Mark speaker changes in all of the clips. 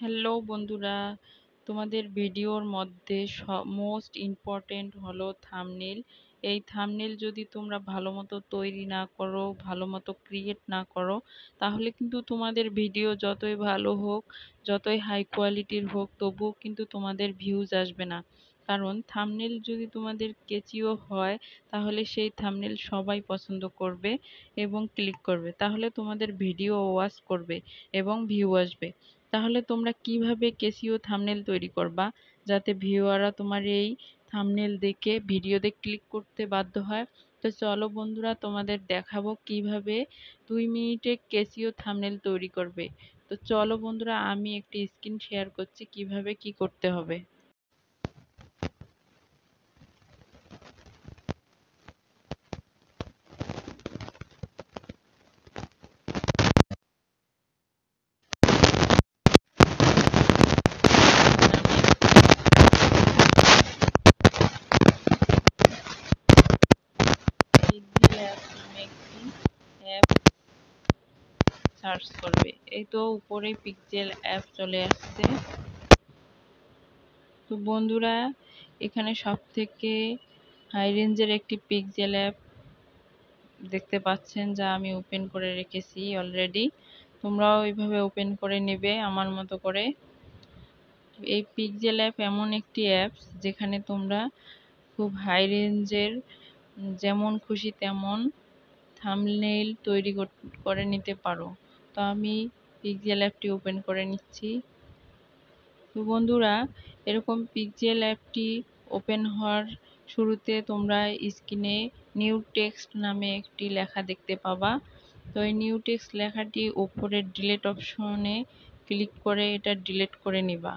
Speaker 1: Hello বন্ধুরা, তোমাদের ভিডিওর মধ্যে মোস্ট ইম্পর্টেন্ট হলো থাম্বনেল। এই থাম্বনেল যদি তোমরা ভালো মতো তৈরি না করো, ভালো মতো ক্রিয়েট না করো, তাহলে কিন্তু তোমাদের ভিডিও যতই ভালো হোক, যতই হাই কোয়ালিটির হোক, তবুও কিন্তু তোমাদের ভিউজ আসবে না। কারণ থাম্বনেল যদি তোমাদের কেচিও হয়, তাহলে সেই থাম্বনেল সবাই পছন্দ করবে এবং ক্লিক করবে, তাহলে তোমাদের ভিডিও ওয়াচ করবে এবং ভিউ আসবে। তাহলে তোমরা কিভাবে কেসিও থাম্বনেল তৈরি করবা যাতে ভিউয়াররা তোমার এই থাম্বনেল দেখে ভিডিওতে ক্লিক করতে বাধ্য হয়। তো চলো বন্ধুরা, তোমাদের দেখাবো কিভাবে 2 মিনিটে কেসিও থাম্বনেল তৈরি করবে। তো চলো বন্ধুরা, আমি একটি স্ক্রিন শেয়ার করছি কিভাবে কি করতে হবে। পিক্সেল অ্যাপ নামে একটি অ্যাপ সার্চ করবে। এই তো উপরে পিক্সেল অ্যাপ চলে আসছে। তো বন্ধুরা, এখানে সব থেকে হাই রেঞ্জের একটি পিক্সেল অ্যাপ দেখতে পাচ্ছেন, যা আমি ওপেন করে রেখেছি অলরেডি। তোমরাও এইভাবে ওপেন করে নেবে আমার মতো করে। এই পিক্সেল অ্যাপ এমন একটি অ্যাপস যেখানে তোমরা খুব হাই রেঞ্জের যেমন খুশি তেমন থাম্বনেইল তৈরি করে নিতে পারো। তো আমি পিক্সেল অ্যাপটি ওপেন করে নিচ্ছি। তো বন্ধুরা, এরকম পিক্সেল অ্যাপটি ওপেন হওয়ার শুরুতে তোমরা স্ক্রিনে নিউ টেক্সট নামে একটি লেখা দেখতে পাবা। তো এই নিউ টেক্সট লেখাটি উপরের ডিলিট অপশনে ক্লিক করে এটা ডিলিট করে নিবা।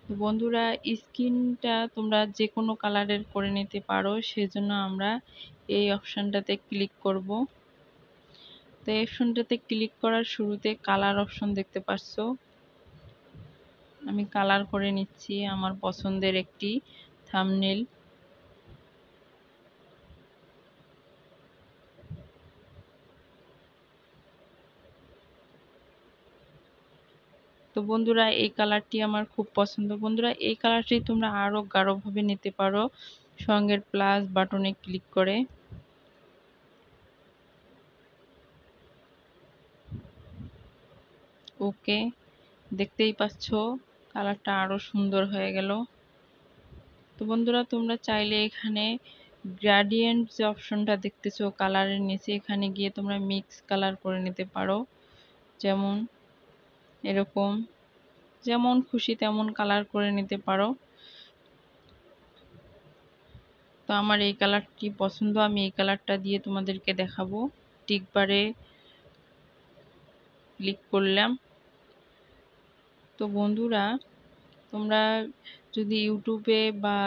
Speaker 1: তো বন্ধুরা, স্ক্রিনটা তোমরা যে কোনো কালারের করে নিতে পারো, সেজন্য আমরা এই অপশনটাতে ক্লিক করব। তো এই অপশনটাতে ক্লিক করার শুরুতে কালার অপশন দেখতে পাচ্ছ। আমি কালার করে নিচ্ছি আমার পছন্দের একটি থাম্বনেল। তো বন্ধুরা, এই কালারটি আমার খুব পছন্দ। বন্ধুরা, এই কালারটি তোমরা আরো গাঢ়ভাবে নিতে পারো সঙ্গের প্লাস বাটনে ক্লিক করে। ওকে, দেখতেই পাচ্ছ কালারটা আরো সুন্দর হয়ে গেল। তো বন্ধুরা, তোমরা চাইলে এখানে গ্রেডিয়েন্ট যে অপশনটা দেখতেছো কালারের নিচে, এখানে গিয়ে তোমরা মিক্স কালার করে নিতে পারো। যেমন এরকম, যেমন খুশি তেমন কালার করে নিতে পারো। তো আমার এই কালারটি পছন্দ, আমি এই কালারটা দিয়ে তোমাদেরকে দেখাবো। টিকবারে ক্লিক করলাম। তো বন্ধুরা, তোমরা যদি ইউটিউবে বা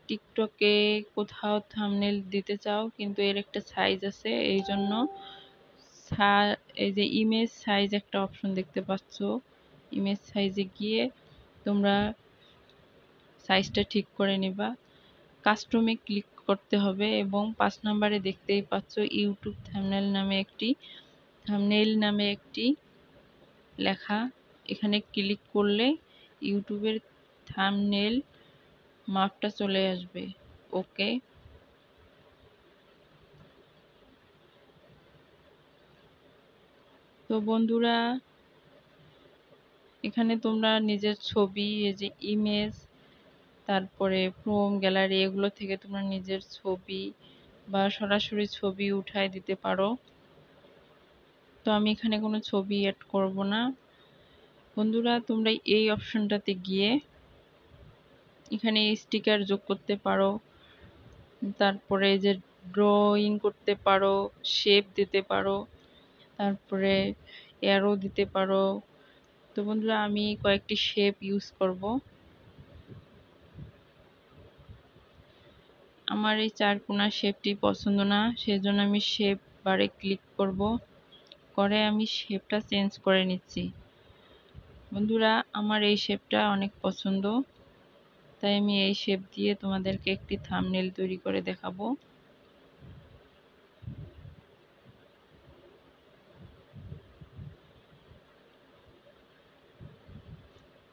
Speaker 1: টিকটকে কোথাও থাম্বনেল দিতে চাও, কিন্তু এর একটা সাইজ আছে, এই জন্য এই যে ইমেজ সাইজ একটা অপশন দেখতে পাচ্ছ, ইমেজ সাইজে গিয়ে তোমরা সাইজটা ঠিক করে নিবা। কাস্টমে ক্লিক করতে হবে এবং 5 নম্বরে দেখতেই পাচ্ছ ইউটিউব থাম্বনেইল নামে একটি লেখা। এখানে ক্লিক করলে ইউটিউবের থাম্বনেইল মাপটা চলে আসবে। ওকে। তো বন্ধুরা, এখানে তোমরা নিজের ছবি, এই যে ইমেজ, তারপরে ক্রোম গ্যালারি, এগুলো থেকে তোমরা নিজের ছবি বা সরাসরি ছবি উঠায় দিতে পারো। তো আমি এখানে কোনো ছবি অ্যাড করব না। বন্ধুরা, তোমরা এই অপশনটাতে গিয়ে এখানে স্টিকার যোগ করতে পারো, তারপরে যে ড্রয়িং করতে পারো, শেপ দিতে পারো, তারপরে অ্যারো দিতে পারো। তো বন্ধুরা, আমি কয়েকটি শেপ ইউজ করব। আমার এই চারকোনা শেপটি পছন্দ না, সেজন্য আমি শেপ বারে ক্লিক করব, করে আমি শেপটা চেঞ্জ করে নিচ্ছি। বন্ধুরা, আমার এই শেপটা অনেক পছন্দ, তাই আমি এই শেপ দিয়ে তোমাদেরকে একটি থাম্বনেল তৈরি করে দেখাবো।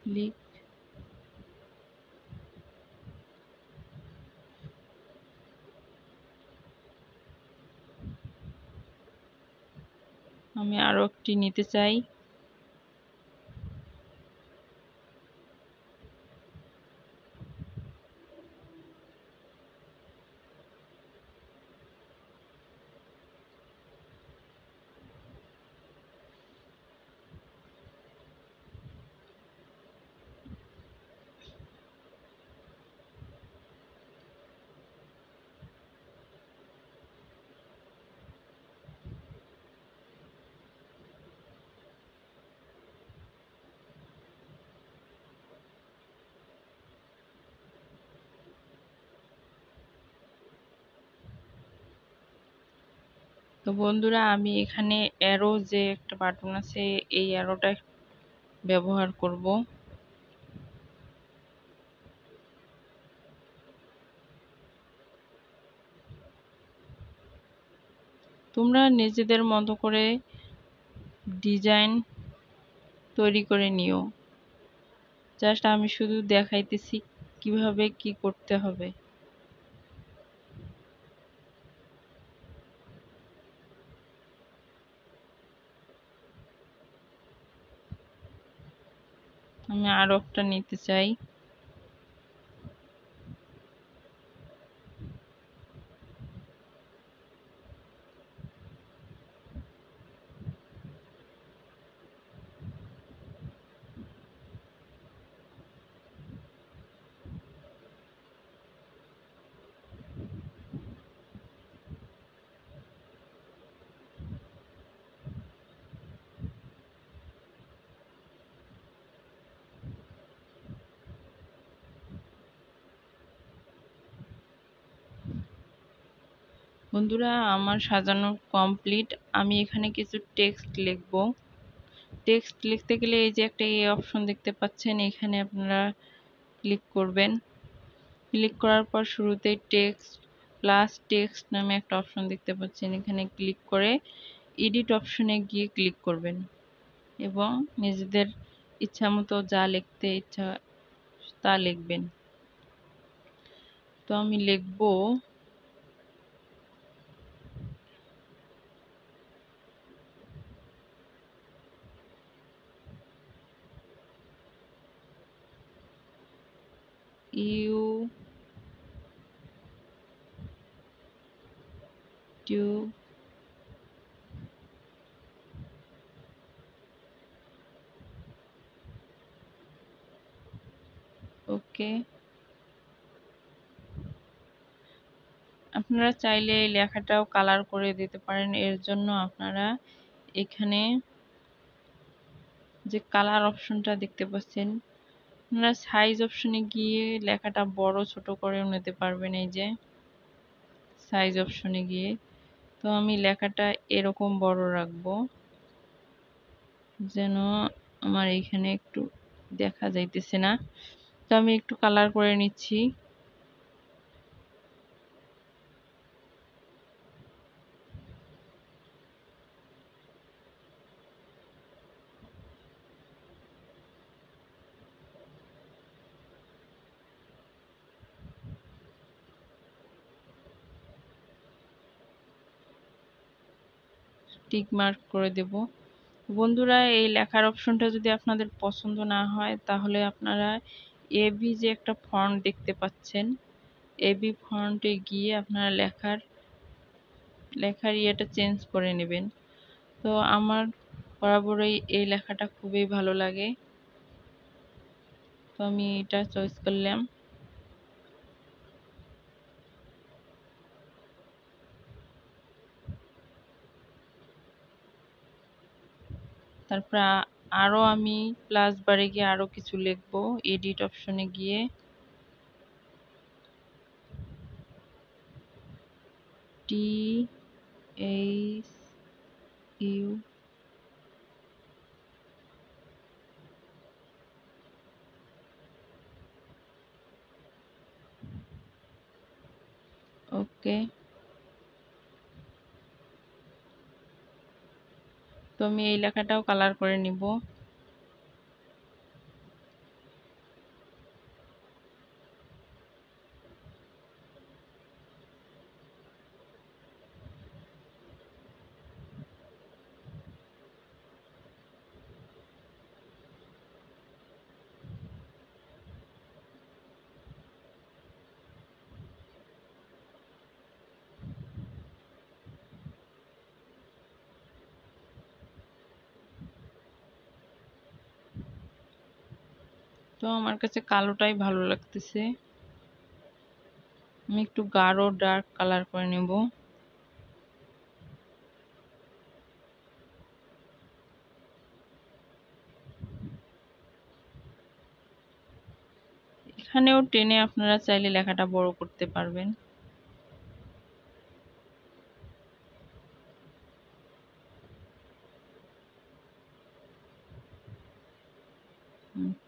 Speaker 1: ক্লিক। আমি আরো একটি নিতে চাই। তো বন্ধুরা, আমি এখানে অ্যারো যে একটা বাটন আছে, এই অ্যারোটা ব্যবহার করব। তোমরা নিজেদের মতো করে ডিজাইন তৈরি করে নিও। জাস্ট আমি শুধু দেখাইতেছি কিভাবে কি করতে হবে। আমি আরো একটা নিতে চাই। বন্ধুরা, আমার সাজানো কমপ্লিট। আমি এখানে কিছু টেক্সট লিখব। টেক্সট লিখতে গেলে এই যে একটা এই অপশন দেখতে পাচ্ছেন, এখানে আপনারা ক্লিক করবেন। ক্লিক করার পর শুরুতেই টেক্সট প্লাস টেক্সট নামে একটা অপশন দেখতে পাচ্ছেন, এখানে ক্লিক করে এডিট অপশনে গিয়ে ক্লিক করবেন এবং নিজেদের ইচ্ছা মতো যা লিখতে ইচ্ছা তা লিখবেন। তো আমি লিখব ইউটিউব ওকে। আপনারা চাইলে এই লেখাটাও কালার করে দিতে পারেন। এর জন্য আপনারা এখানে যে কালার অপশনটা দেখতে পাচ্ছেন, আপনারা সাইজ অপশনে গিয়ে লেখাটা বড় ছোট করেও নিতে পারবেন। এই যে সাইজ অপশনে গিয়ে, তো আমি লেখাটা এরকম বড় রাখবো যেন আমার এখানে একটু দেখা যাইতেছে না। তো আমি একটু কালার করে নিচ্ছি। টিক মার্ক করে দেব। বন্ধুরা, এই লেখার অপশনটা যদি আপনাদের পছন্দ না হয়, তাহলে আপনারা এবি যে একটা ফন্ট দেখতে পাচ্ছেন, এবি ফন্টে গিয়ে আপনারা লেখার ইয়েটা চেঞ্জ করে নেবেন। তো আমার বরাবরই এই লেখাটা খুবই ভালো লাগে, তো আমি এটা চয়েস করলাম। তারপর আরো আমি প্লাস বারে গিয়ে আরো কিছু লিখবো। এডিট অপশনে গিয়ে THU ওকে। তো আমি এই লেখাটাও কালার করে নিব। তো আমার কাছে কালোটাই ভালো লাগতেছে। আমি একটু গাঢ় ডার্ক কালার করে নেব। এখানেও টেনে আপনারা চাইলে লেখাটা বড় করতে পারবেন।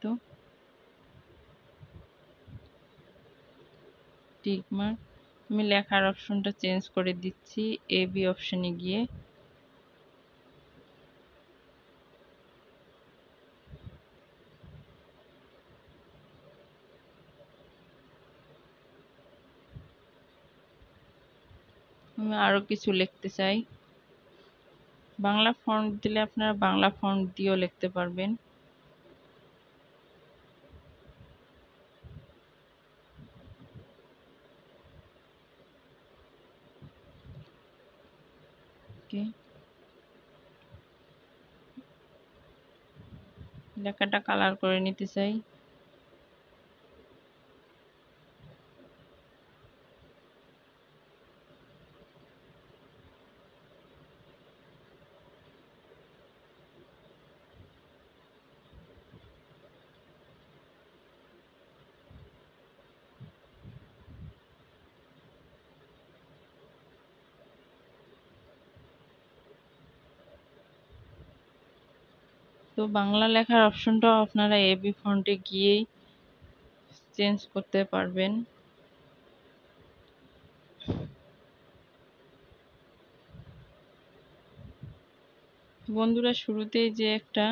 Speaker 1: তো টিক মার্ক। আমি লেখার অপশনটা চেঞ্জ করে দিচ্ছি, এ বি অপশনে গিয়ে। আমি আরো কিছু লিখতে চাই। বাংলা ফন্ট দিলে আপনারা বাংলা ফন্ট দিয়েও লিখতে পারবেন। ওকে, লেখাটা কালার করে নিতে চাই। তো বাংলা লেখার অপশনটাও আপনারা এবি ফন্টে গিয়েই চেঞ্জ করতে পারবেন। বন্ধুরা, শুরুতেই যে একটা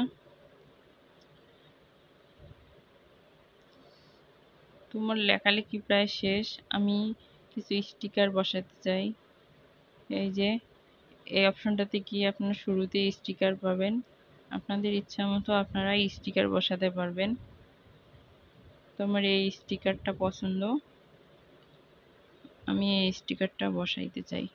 Speaker 1: তোমার লেখালেখি প্রায় শেষ, আমি কিছু স্টিকার বসাতে চাই। এই যে এই অপশনটাতে গিয়ে আপনারা শুরুতেই স্টিকার পাবেন। আপনাদের ইচ্ছা মতো আপনারা স্টিকার বসাতে পারবেন। তোমার এই স্টিকারটা পছন্দ, আমি এই স্টিকারটা বসাইতে চাই।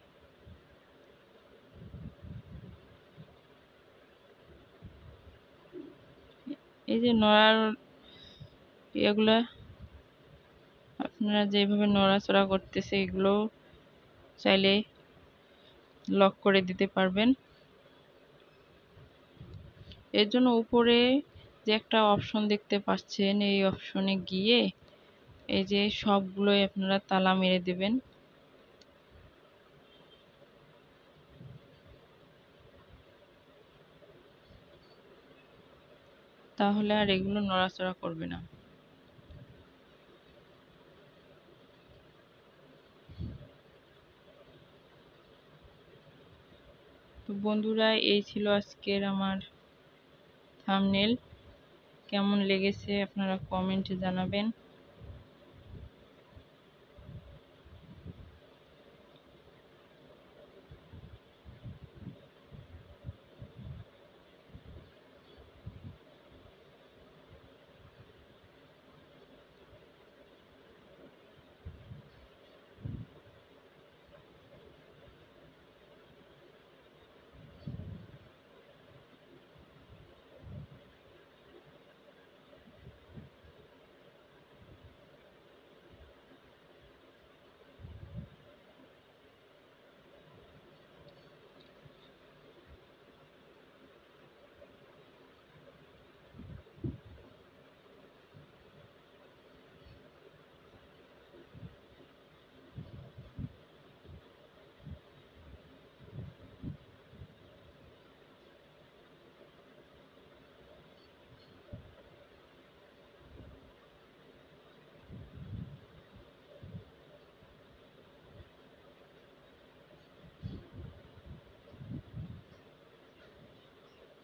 Speaker 1: এই যে নড়ার এগুলা আপনারা যেভাবে নড়াচড়া করতেছে, এগুলো চাইলে লক করে দিতে পারবেন। এর জন্য উপরে যে একটা অপশন দেখতে পাচ্ছেন, এই অপশনে গিয়ে এই যে সবগুলোই আপনারা তালা মেরে দেবেন। তাহলে আর এগুলো নড়াচড়া করবে না। তো বন্ধুরা, এই ছিল আজকের আমার থাম্বনেল। কেমন লেগেছে আপনারা কমেন্টে জানাবেন।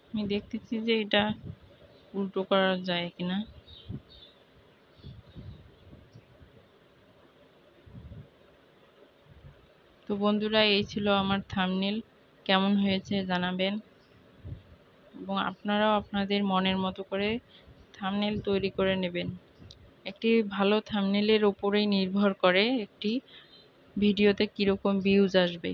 Speaker 1: আমি দেখতেছি যে এটা উল্টো করা যায় কিনা। তো বন্ধুরা, এই ছিল আমার থাম্বনেল। কেমন হয়েছে জানাবেন, এবং আপনারাও আপনাদের মনের মতো করে থাম্বনেল তৈরি করে নেবেন। একটি ভালো থাম্বনেলের উপরেই নির্ভর করে একটি ভিডিওতে কিরকম ভিউজ আসবে।